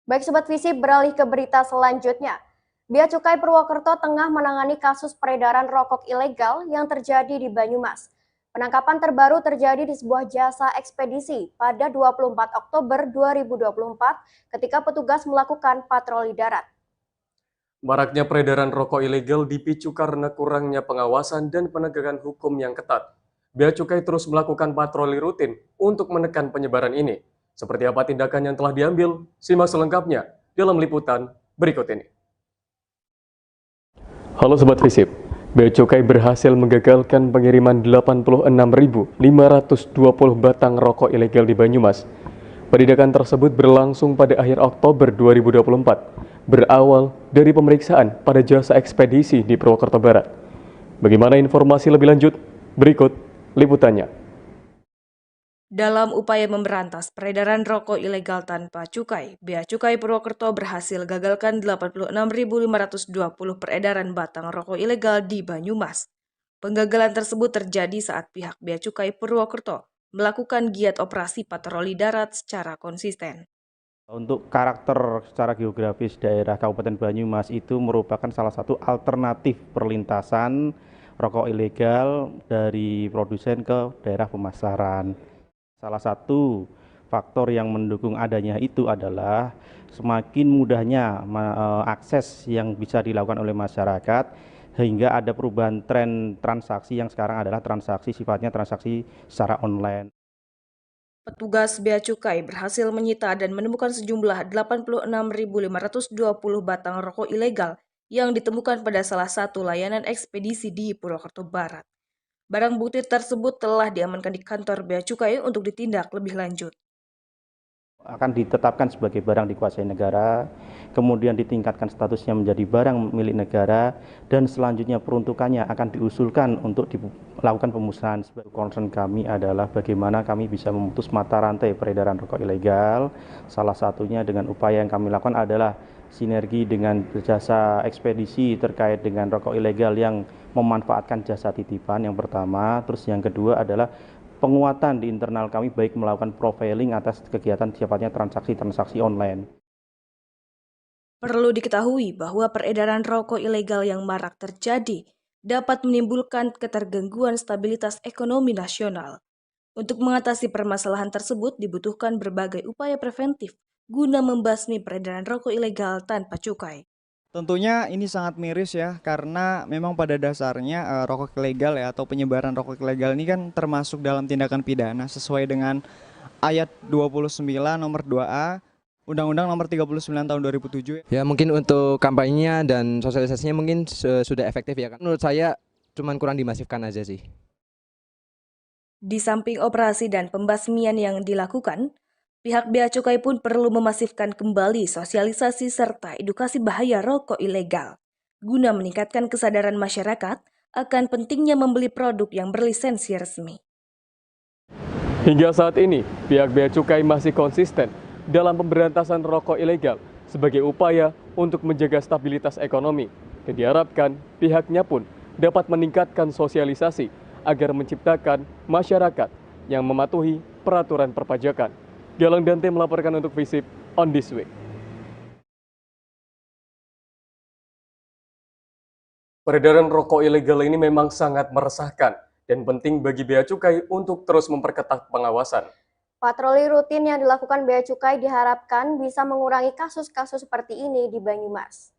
Baik Sobat Visi, beralih ke berita selanjutnya. Bea Cukai Purwokerto tengah menangani kasus peredaran rokok ilegal yang terjadi di Banyumas. Penangkapan terbaru terjadi di sebuah jasa ekspedisi pada 24 Oktober 2024 ketika petugas melakukan patroli darat. Maraknya peredaran rokok ilegal dipicu karena kurangnya pengawasan dan penegakan hukum yang ketat. Bea Cukai terus melakukan patroli rutin untuk menekan penyebaran ini. Seperti apa tindakan yang telah diambil? Simak selengkapnya dalam liputan berikut ini. Halo Sobat Visip, Bea Cukai berhasil menggagalkan pengiriman 86.520 batang rokok ilegal di Banyumas. Penindakan tersebut berlangsung pada akhir Oktober 2024, berawal dari pemeriksaan pada jasa ekspedisi di Purwokerto Barat. Bagaimana informasi lebih lanjut? Berikut liputannya. Dalam upaya memberantas peredaran rokok ilegal tanpa cukai, Bea Cukai Purwokerto berhasil gagalkan 86.520 peredaran batang rokok ilegal di Banyumas. Penggagalan tersebut terjadi saat pihak Bea Cukai Purwokerto melakukan giat operasi patroli darat secara konsisten. Untuk karakter secara geografis daerah Kabupaten Banyumas itu merupakan salah satu alternatif perlintasan rokok ilegal dari produsen ke daerah pemasaran. Salah satu faktor yang mendukung adanya itu adalah semakin mudahnya akses yang bisa dilakukan oleh masyarakat hingga ada perubahan tren transaksi yang sekarang adalah sifatnya transaksi secara online. Petugas Bea Cukai berhasil menyita dan menemukan sejumlah 86.520 batang rokok ilegal yang ditemukan pada salah satu layanan ekspedisi di Purwokerto Barat. Barang bukti tersebut telah diamankan di kantor Bea Cukai untuk ditindak lebih lanjut. Akan ditetapkan sebagai barang dikuasai negara, kemudian ditingkatkan statusnya menjadi barang milik negara, dan selanjutnya peruntukannya akan diusulkan untuk dilakukan pemusnahan. Concern kami adalah bagaimana kami bisa memutus mata rantai peredaran rokok ilegal. Salah satunya dengan upaya yang kami lakukan adalah sinergi dengan jasa ekspedisi terkait dengan rokok ilegal yang memanfaatkan jasa titipan yang pertama, terus yang kedua adalah penguatan di internal kami baik melakukan profiling atas kegiatan sifatnya transaksi online. Perlu diketahui bahwa peredaran rokok ilegal yang marak terjadi dapat menimbulkan ketergangguan stabilitas ekonomi nasional. Untuk mengatasi permasalahan tersebut dibutuhkan berbagai upaya preventif guna membasmi peredaran rokok ilegal tanpa cukai. Tentunya ini sangat miris ya, karena memang pada dasarnya rokok ilegal ya atau penyebaran rokok ilegal ini kan termasuk dalam tindakan pidana sesuai dengan ayat 29 nomor 2A Undang-Undang nomor 39 tahun 2007. Ya mungkin untuk kampanyenya dan sosialisasinya mungkin sudah efektif ya kan. Menurut saya cuman kurang dimasifkan aja sih. Di samping operasi dan pembasmian yang dilakukan, pihak Bea Cukai pun perlu memasifkan kembali sosialisasi serta edukasi bahaya rokok ilegal, guna meningkatkan kesadaran masyarakat akan pentingnya membeli produk yang berlisensi resmi. Hingga saat ini, pihak Bea Cukai masih konsisten dalam pemberantasan rokok ilegal sebagai upaya untuk menjaga stabilitas ekonomi. Dan diharapkan pihaknya pun dapat meningkatkan sosialisasi agar menciptakan masyarakat yang mematuhi peraturan perpajakan. Galang Dante melaporkan untuk Visip on this week. Peredaran rokok ilegal ini memang sangat meresahkan dan penting bagi Bea Cukai untuk terus memperketat pengawasan. Patroli rutin yang dilakukan Bea Cukai diharapkan bisa mengurangi kasus-kasus seperti ini di Banyumas.